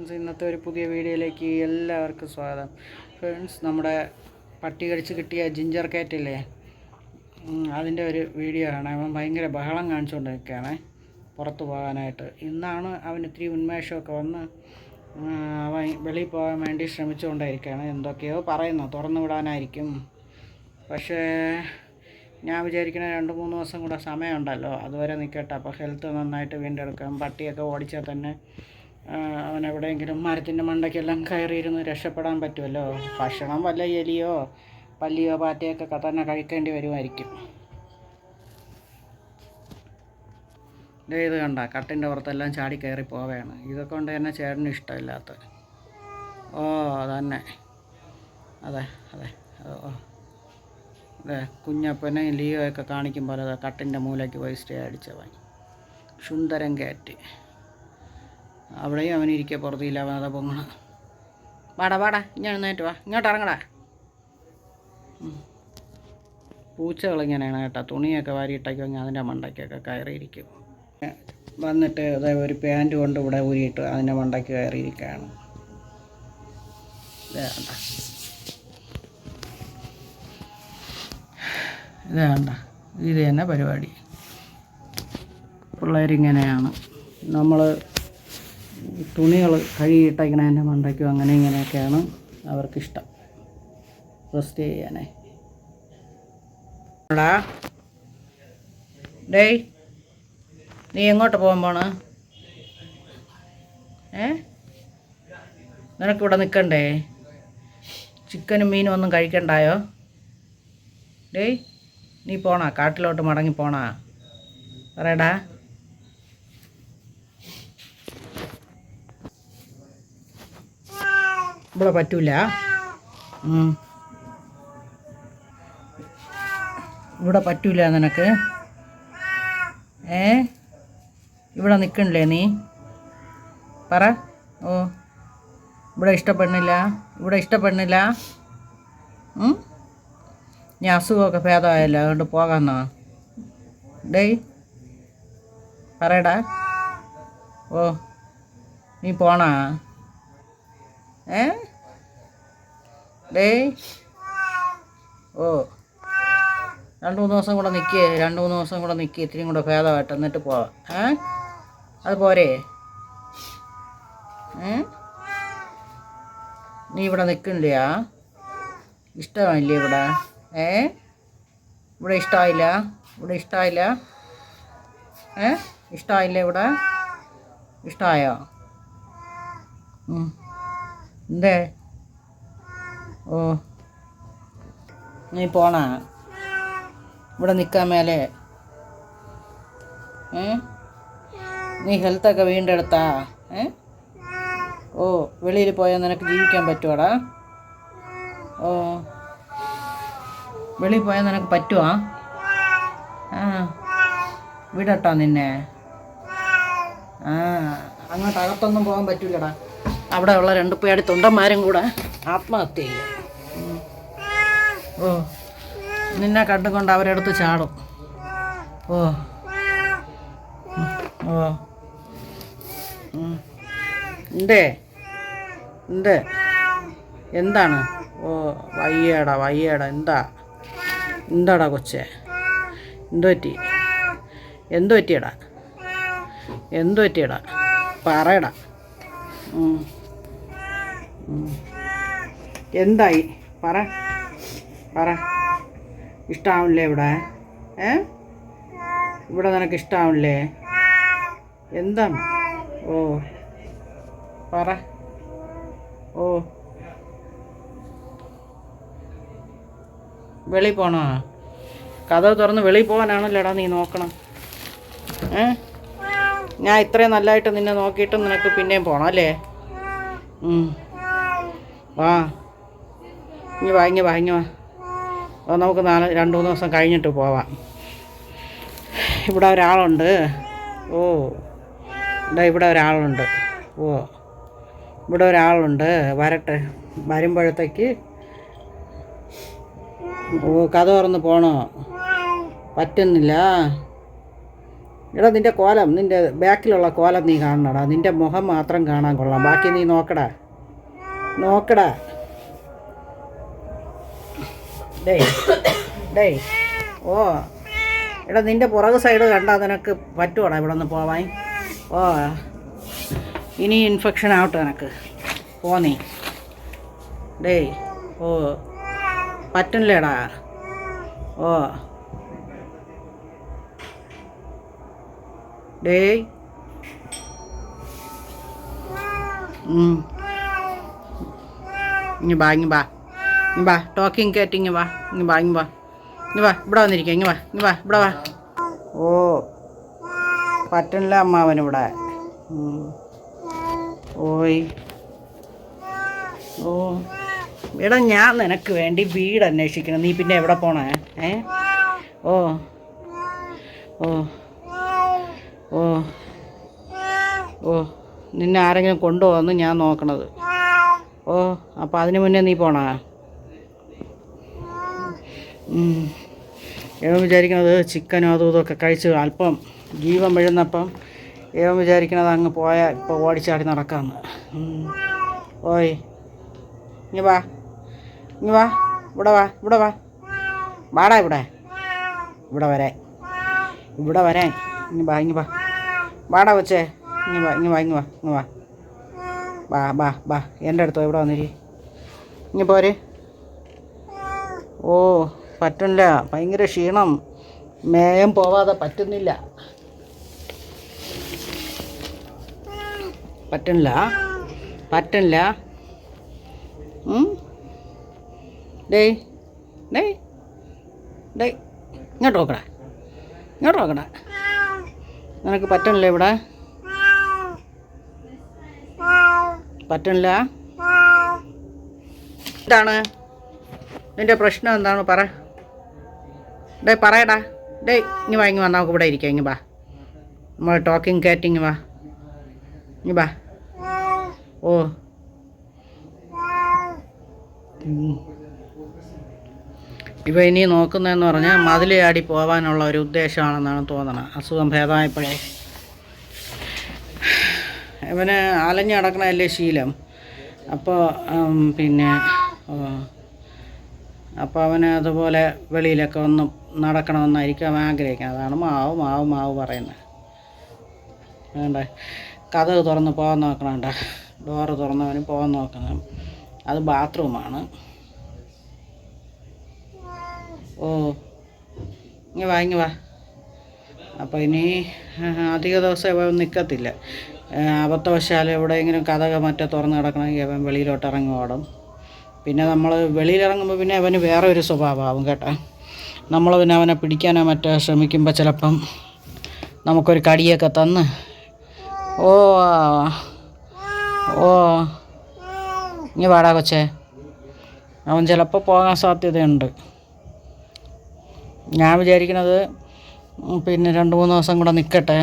Friends, ഇന്നത്തെ ഒരു പുതിയ വീഡിയോയിലേക്ക് എല്ലാവർക്കും സ്വാഗതം. ഫ്രണ്ട്സ്, നമ്മുടെ പട്ടി കടിച്ച് കിട്ടിയ ജിഞ്ചർ കാറ്റില്ലേ, അതിൻ്റെ ഒരു വീഡിയോ ആണ്. അവൻ ഭയങ്കര ബഹളം കാണിച്ചുകൊണ്ടിരിക്കുകയാണ് പുറത്ത് പോകാനായിട്ട്. ഇന്നാണ് അവന് ഇത്തിരി ഉന്മേഷമൊക്കെ വന്ന് അവൻ വെളിയിൽ പോകാൻ വേണ്ടി ശ്രമിച്ചുകൊണ്ടിരിക്കുകയാണ്. എന്തൊക്കെയോ പറയുന്നു, തുറന്നു വിടാനായിരിക്കും. പക്ഷേ ഞാൻ വിചാരിക്കണ 2-3 ദിവസം കൂടെ സമയമുണ്ടല്ലോ, അതുവരെ നിൽക്കട്ടെ. അപ്പോൾ ഹെൽത്ത് നന്നായിട്ട് വീണ്ടെടുക്കാം. പട്ടിയൊക്കെ ഓടിച്ചാൽ തന്നെ അവൻ എവിടെയെങ്കിലും മരത്തിൻ്റെ മണ്ടയ്ക്കെല്ലാം കയറിയിരുന്ന് രക്ഷപ്പെടാൻ പറ്റുമല്ലോ. ഭക്ഷണം വല്ല എലിയോ പല്ലിയോ പാറ്റയൊക്കെ തന്നെ കഴിക്കേണ്ടി വരുമായിരിക്കും. ഇത് കണ്ട, കട്ടിൻ്റെ പുറത്തെല്ലാം ചാടി കയറി പോവുകയാണ്. ഇതൊക്കെ കൊണ്ട് തന്നെ ചേട്ടന് ഇഷ്ടമില്ലാത്ത. ഓ അതന്നെ, അതെ അതെ ഓ അതെ. കുഞ്ഞപ്പനെ ലിയോയൊക്കെ കാണിക്കുമ്പോൾ അതെ കട്ടിൻ്റെ മൂലയ്ക്ക് പോയി സ്റ്റേ അടിച്ചവൻ സുന്ദരൻ കാറ്റ്. അവിടെയും അവനിരിക്കുക പുറത്തില്ല, അവൻ അതാ പൊങ്ങണം. വാടാ ഇങ്ങനെ നേരിട്ട് വാ, ഇങ്ങോട്ട് ഇറങ്ങടാ. പൂച്ചകളിങ്ങനെയാണ് കേട്ടോ, തുണിയൊക്കെ വാരിയിട്ടൊക്കെ കഴിഞ്ഞാൽ അതിൻ്റെ മണ്ടയ്ക്കൊക്കെ കയറിയിരിക്കും. വന്നിട്ട് അതേ ഒരു പാൻറ്റ് കൊണ്ട് ഇവിടെ ഊരിയിട്ട് അതിൻ്റെ മണ്ടയ്ക്ക് കയറിയിരിക്കുകയാണ്. ഇത് വേണ്ട, ഇത് തന്നെ പരിപാടി. പിള്ളേരിങ്ങനെയാണ്. നമ്മൾ തുണികൾ കഴുകിയിട്ടേക്കണതിൻ്റെ മണ്ടയ്ക്കും അങ്ങനെ ഇങ്ങനെയൊക്കെയാണ് അവർക്കിഷ്ടം റെസ്റ്റ് ചെയ്യാനേ. ഡേയ്, നീ എങ്ങോട്ട് പോകാൻ പോണ്? നിനക്കിവിടെ നിൽക്കണ്ടേ? ചിക്കനും മീനും ഒന്നും കഴിക്കണ്ടായോ? ഡേയ്, നീ പോണാ? കാട്ടിലോട്ട് മടങ്ങി പോണാ? പറയടാ. ഇവിടെ പറ്റൂല, ഇവിടെ പറ്റൂല നിനക്ക്. ഇവിടെ നിൽക്കണില്ലേ നീ? പറ. ഓ, ഇവിടെ ഇഷ്ടപ്പെടുന്നില്ല, ഇവിടെ ഇഷ്ടപ്പെടുന്നില്ല. ഞാൻ അസുഖമൊക്കെ ഭേദമായല്ലോ, അതുകൊണ്ട് പോകാമെന്നോ? ഡേയ് പറയടാ. ഓ, നീ പോണാ? ഡേയ് ഓ, 2-3 ദിവസം കൂടെ നിൽക്കുക, 2-3 ദിവസം കൂടെ നിൽക്കുക, ഇത്തിരിയും കൂടെ ഭേദമായിട്ട് എന്നിട്ട് പോവാം. അത് പോരെ? നീ ഇവിടെ നിൽക്കണില്ല? ഇഷ്ടമായില്ലേ ഇവിടെ? ഇവിടെ ഇഷ്ടമായില്ല? ഇവിടെ ഇഷ്ടമായില്ല? ഇഷ്ടമായില്ലേ ഇവിടെ? ഇഷ്ടമായോ? എന്തേ? ഓ, നീ പോണാ? ഇവിടെ നിൽക്കാൻ മേലെ? നീ ഹെൽത്തൊക്കെ വീണ്ടെടുത്താ? ഓ, വെളിയിൽ പോയാൽ നിനക്ക് ജീവിക്കാൻ പറ്റുവാടാ? ഓ, വെളിയിൽ പോയാൽ നിനക്ക് പറ്റുവാ? വിടട്ടോ നിന്നെ? അങ്ങോട്ട് അകത്തൊന്നും പോകാൻ പറ്റൂലടാ. അവിടെ ഉള്ള 2 പേടി തൊണ്ടന്മാരും കൂടെ ആത്മഹത്യ ചെയ്യും. ഓ, നിന്നെ കണ്ടുകൊണ്ട് അവരെടുത്ത് ചാടും. ഓ ഓ എന്തേ എന്താണ്? ഓ, വയ്യേടാ. എന്താടാ കൊച്ചേ? എന്തു പറ്റിയടാ? പറയടാ. എന്തായി? പറ. ഇഷ്ടാവില്ലേ ഇവിടെ? ഇവിടെ നിനക്ക് ഇഷ്ടാവില്ലേ? എന്താണ്? ഓ, പറ. ഓ, വെളിയിൽ പോണോ? കതവ് തുറന്ന് വെളിയിൽ പോകാനാണല്ലോടാ നീ നോക്കണം. ഞാൻ ഇത്രയും നല്ലതായിട്ട് നിന്നെ നോക്കിയിട്ട് നിനക്ക് പിന്നെയും പോകണം അല്ലേ? വാ, ഇങ്ങ് വാ. നമുക്ക് 2-3 ദിവസം കഴിഞ്ഞിട്ട് പോവാം. ഇവിടെ ഒരാളുണ്ട്. ഓ, ഇവിടെ ഒരാളുണ്ട്. ഓ, ഇവിടെ ഒരാളുണ്ട്. വരട്ടെ. വരുമ്പോഴത്തേക്ക് ഓ, കഥ തുറന്ന് പോണോ? പറ്റുന്നില്ല. എടാ നിൻ്റെ കോലം, നിൻ്റെ ബാക്കിലുള്ള കോലം നീ കാണണടാ. നിൻ്റെ മുഖം മാത്രം കാണാൻ കൊള്ളാം, ബാക്കി നീ നോക്കടാ. ഡേയ് ഡേയ് ഓ എടാ നിൻ്റെ പുറകു സൈഡ് കണ്ടാൽ നിനക്ക് പറ്റുവാടാ ഇവിടെ നിന്ന് പോവാൻ? ഓ ഇനി ഇൻഫെക്ഷൻ ആവട്ടെ നിനക്ക്. നീ ഡേയ് ഓ പറ്റില്ലേടാ. ഓ ഡേയ് ഇങ്ങ് ബാ ടോക്കിംഗ് കേട്ട് ഇങ്ങ് വാ ഇവിടെ വന്നിരിക്കുക. ഇങ്ങ് വാ ഇവിടെ വാ. ഓ പറ്റില്ല അമ്മാവനിവിടെ. ഓയ് ഓ എടാ ഞാൻ നിനക്ക് വേണ്ടി വീട് അന്വേഷിക്കണം, നീ പിന്നെ എവിടെ പോണേ? ഓ ഓ ഓ ഓ നിന്നെ ആരെങ്കിലും കൊണ്ടുപോകുന്നു ഞാൻ നോക്കണത്. ഓ അപ്പോൾ അതിന് മുന്നേ നീ പോണാ? ഏവൻ വിചാരിക്കണത് ചിക്കനും അതും ഇതൊക്കെ കഴിച്ച് അല്പം ജീവൻ വീഴുന്നപ്പം ഏവൻ വിചാരിക്കണത് അങ്ങ് പോയാൽ ഇപ്പോൾ ഓടിച്ചാടി നടക്കാമെന്ന്. ഓയ് ഇങ്ങ് വാ ഇവിടെ വാ വാടാ ഇവിടെ വരാൻ ഇങ്ങ് വാ വാടാ കൊച്ചേ. ഇങ്ങ് വാ എൻ്റെ അടുത്തോ ഇവിടെ വന്നിരി. ഇങ്ങ് പോര്. ഓ പറ്റില്ല, ഭയങ്കര ക്ഷീണം, മേയം പോവാതെ പറ്റുന്നില്ല. ഡേയ് ഇങ്ങോട്ട് നോക്കടാ. നിനക്ക് പറ്റണില്ല ഇവിടെ? പറ്റണില്ല? എന്താണ് നിൻ്റെ പ്രശ്നം? എന്താണ് പറയടാ. ഇങ്ങ് വാ നമുക്ക് ഇവിടെ ഇരിക്കാം. ഇങ്ങ് വാ, നമ്മൾ ടോക്കിംഗ് കേട്ട് ഇങ്ങ് വാ. ഓ ഇവ ഇനി നോക്കുന്നതെന്ന് പറഞ്ഞാൽ മതിൽ ചാടി പോകാനുള്ള ഒരു ഉദ്ദേശമാണെന്നാണ് തോന്നണത്. അസുഖം ഭേദമായപ്പോഴേ ഇവന് അലഞ്ഞു നടക്കണതല്ലേ ശീലം. അപ്പോൾ അപ്പോൾ അവന് അതുപോലെ വെളിയിലൊക്കെ ഒന്ന് നടക്കണമെന്നായിരിക്കും അവൻ ആഗ്രഹിക്കുന്നത്. അതാണ് മാവ് പറയുന്നത്. വേണ്ട കതക് തുറന്ന് പോകാൻ നോക്കണണ്ട, ഡോറ് തുറന്നവന് പോകാൻ നോക്കണം. അത് ബാത്റൂമാണ്. ഓ ഇങ്ങ് വാ. അപ്പോൾ ഇനി അധിക ദിവസം ഇവൻ നിൽക്കത്തില്ല. അബദ്ധവശാൽ എവിടെയെങ്കിലും കതക് മറ്റേ തുറന്ന് കിടക്കണമെങ്കിൽ അവൻ വെളിയിലോട്ട് ഇറങ്ങി ഓടും. പിന്നെ നമ്മൾ വെളിയിലിറങ്ങുമ്പോൾ പിന്നെ അവന് വേറെ ഒരു സ്വഭാവമാവും കേട്ടോ. നമ്മൾ പിന്നെ അവനെ പിടിക്കാനോ മറ്റോ ശ്രമിക്കുമ്പോൾ ചിലപ്പം നമുക്കൊരു കടിയൊക്കെ തന്ന് ഓ ഇനി വാടാ കൊച്ചേ. അവൻ ചിലപ്പോൾ പോകാൻ സാധ്യതയുണ്ട്. ഞാൻ വിചാരിക്കണത് പിന്നെ 2-3 ദിവസം കൂടെ നിൽക്കട്ടെ,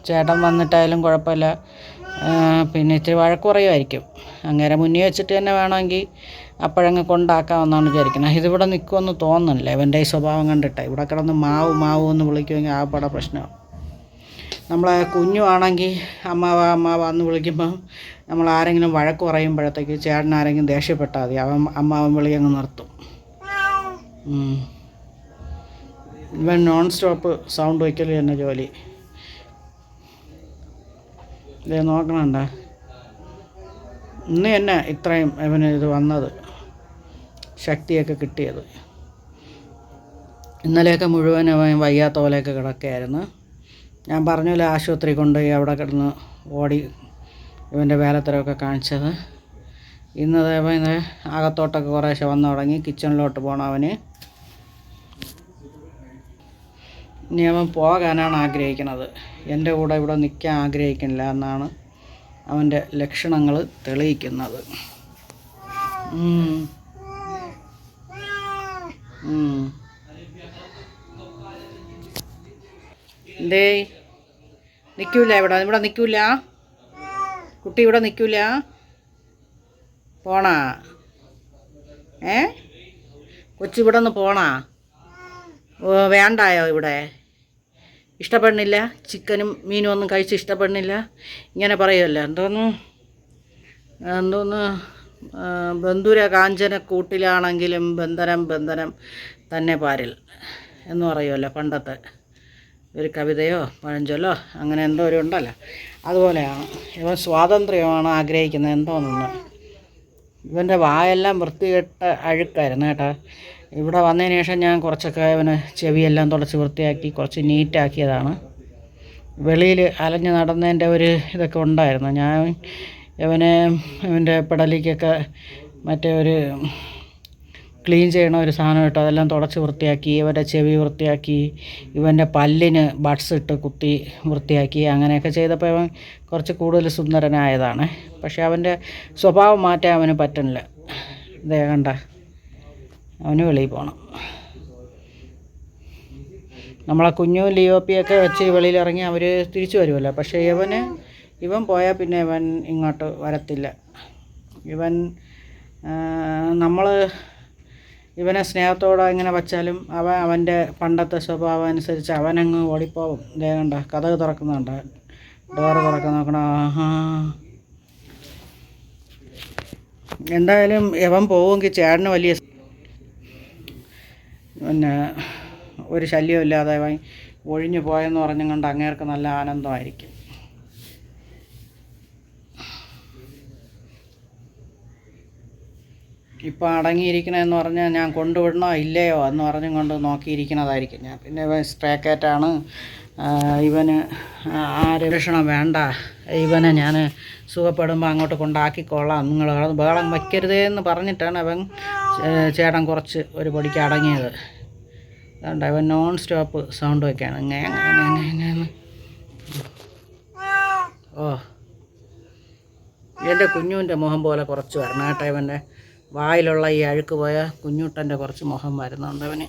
ചേട്ടൻ വന്നിട്ടായാലും കുഴപ്പമില്ല. പിന്നെ ഇത്തിരി വഴക്ക് പറയുമായിരിക്കും. അങ്ങനെ മുന്നേ വെച്ചിട്ട് തന്നെ വേണമെങ്കിൽ അപ്പോഴങ്ങ് കൊണ്ടാക്കാമെന്നാണ് വിചാരിക്കുന്നത്. ഇതിവിടെ നിൽക്കുമെന്ന് തോന്നുന്നില്ല ഇവൻ്റെ ഈ സ്വഭാവം കണ്ടിട്ട്. ഇവിടെ കിടന്ന് മാവ് എന്ന് വിളിക്കുമെങ്കിൽ ആകപ്പാടെ പ്രശ്നമാണ്. നമ്മളെ കുഞ്ഞുവാണെങ്കിൽ അമ്മാവ എന്ന് വിളിക്കുമ്പം നമ്മൾ ആരെങ്കിലും വഴക്ക് പറയുമ്പോഴത്തേക്ക് ചേട്ടൻ ആരെങ്കിലും ദേഷ്യപ്പെട്ടാൽ മതി, അമ്മാവൻ വിളി അങ്ങ് നിർത്തും. ഇവൻ നോൺ സ്റ്റോപ്പ് സൗണ്ട് വയ്ക്കൽ തന്നെ ജോലി. ഇതേ നോക്കണണ്ട, ഇന്ന് തന്നെ ഇത്രയും ഇവന് ഇത് വന്നത്, ശക്തിയൊക്കെ കിട്ടിയത്. ഇന്നലെയൊക്കെ മുഴുവൻ അവൻ വയ്യാത്ത പോലെയൊക്കെ കിടക്കുകയായിരുന്നു. ഞാൻ പറഞ്ഞല്ലോ ആശുപത്രി കൊണ്ടുപോയി അവിടെ കിടന്ന് ഓടി ഇവൻ്റെ വേലത്തരമൊക്കെ കാണിച്ചത്. ഇന്നത് അവൻ അകത്തോട്ടൊക്കെ കുറേശ്ശെ വന്നു തുടങ്ങി. കിച്ചണിലോട്ട് പോകണം അവന്. ഇനി അവൻ പോകാനാണ് ആഗ്രഹിക്കുന്നത്, എൻ്റെ കൂടെ ഇവിടെ നിൽക്കാൻ ആഗ്രഹിക്കുന്നില്ല എന്നാണ് അവൻ്റെ ലക്ഷണങ്ങൾ തെളിയിക്കുന്നത്. എന്തേ നിൽക്കൂല? ഇവിടെ നിൽക്കൂല കുട്ടി, ഇവിടെ നിൽക്കൂല. പോണാ? കൊച്ചിവിടെ നിന്ന് പോണാ? വേണ്ടായോ ഇവിടെ? ഇഷ്ടപ്പെടുന്നില്ല, ചിക്കനും മീനും ഒന്നും കഴിച്ച് ഇഷ്ടപ്പെടുന്നില്ല, ഇങ്ങനെ പറയുമല്ലോ. എന്തോന്ന് ബന്ധുര കാഞ്ചന കൂട്ടിലാണെങ്കിലും ബന്ധനം തന്നെ പാരിൽ എന്ന് പറയുമല്ലോ പണ്ടത്തെ ഒരു കവിതയോ പഴഞ്ചൊല്ലോ അങ്ങനെ എന്തോ ഒരു ഉണ്ടല്ലോ. അതുപോലെയാണ് ഇവൻ സ്വാതന്ത്ര്യമാണ് ആഗ്രഹിക്കുന്നത് എന്തോന്നൊന്ന്. ഇവൻ്റെ വായെല്ലാം വൃത്തികെട്ട അഴുക്കായിരുന്നു കേട്ടോ. ഇവിടെ വന്നതിന് ശേഷം ഞാൻ കുറച്ചൊക്കെ ഇവന് ചെവിയെല്ലാം തുടച്ച് വൃത്തിയാക്കി കുറച്ച് നീറ്റാക്കിയതാണ്. വെളിയിൽ അലഞ്ഞ് നടന്നതിൻ്റെ ഒരു ഇതൊക്കെ ഉണ്ടായിരുന്നു. ഞാൻ ഇവൻ്റെ പെടലിക്കൊക്കെ മറ്റേ ഒരു ക്ലീൻ ചെയ്യണ ഒരു സാധനം ഇട്ട് അതെല്ലാം തുടച്ച് വൃത്തിയാക്കി, ഇവൻ്റെ ചെവി വൃത്തിയാക്കി, ഇവൻ്റെ പല്ലിന് ബഡ്സ് ഇട്ട് കുത്തി വൃത്തിയാക്കി. അങ്ങനെയൊക്കെ ചെയ്തപ്പോൾ ഇവൻ കുറച്ച് കൂടുതൽ സുന്ദരനായതാണ്. പക്ഷേ അവൻ്റെ സ്വഭാവം മാറ്റാൻ അവന് പറ്റുന്നില്ല. ഇതേ കണ്ട, അവന് വെളിയിൽ പോകണം. നമ്മളെ കുഞ്ഞു ലിയോപ്പിയൊക്കെ വെച്ച് വെളിയിലിറങ്ങി അവർ തിരിച്ചു വരുമല്ലോ. പക്ഷേ ഇവൻ പോയാൽ പിന്നെ ഇവൻ ഇങ്ങോട്ട് വരത്തില്ല. നമ്മൾ ഇവനെ സ്നേഹത്തോടെ ഇങ്ങനെ വച്ചാലും അവൻ്റെ പണ്ടത്തെ സ്വഭാവം അനുസരിച്ച് അവനങ്ങ് ഓടിപ്പോവും. ഇതേ കണ്ട, കതക് തുറക്കുന്നുണ്ട്, ഡോറ് തുറക്കുന്ന നോക്കണം. എന്തായാലും ഇവൻ പോവുമെങ്കിൽ ചേട്ടന് വലിയ ഒരു ശല്യമില്ലാതെ ഇവൻ ഒഴിഞ്ഞു പോയെന്ന് പറഞ്ഞും കൊണ്ട് അങ്ങേർക്ക് നല്ല ആനന്ദമായിരിക്കും. ഇപ്പോൾ അടങ്ങിയിരിക്കണമെന്ന് പറഞ്ഞാൽ ഞാൻ കൊണ്ടുവിടണോ ഇല്ലയോ എന്ന് പറഞ്ഞും കൊണ്ട് നോക്കിയിരിക്കുന്നതായിരിക്കും ഞാൻ. പിന്നെ സ്ട്രേ കാറ്റാണ് ഇവന്, ആരോക്ഷണം വേണ്ട, ഇവനെ ഞാൻ സുഖപ്പെടുമ്പോൾ അങ്ങോട്ട് കൊണ്ടാക്കിക്കൊള്ളാം, നിങ്ങൾ ബഹളം വയ്ക്കരുതേ എന്ന് പറഞ്ഞിട്ടാണ് അവൻ ചേട്ടൻ കുറച്ച് ഒരു പൊടിക്ക് അടങ്ങിയത്. അതുകൊണ്ട് അവൻ നോൺ സ്റ്റോപ്പ് സൗണ്ട് വയ്ക്കുകയാണ്. ഇങ്ങനെ ഓ, എൻ്റെ കുഞ്ഞുവിൻ്റെ മുഖം പോലെ കുറച്ച് വരണം കേട്ടോ. ഇവൻ്റെ വായിലുള്ള ഈ അഴുക്ക് പോയ കുഞ്ഞുട്ടൻ്റെ കുറച്ച് മുഖം വരുന്നുണ്ട് അവന്.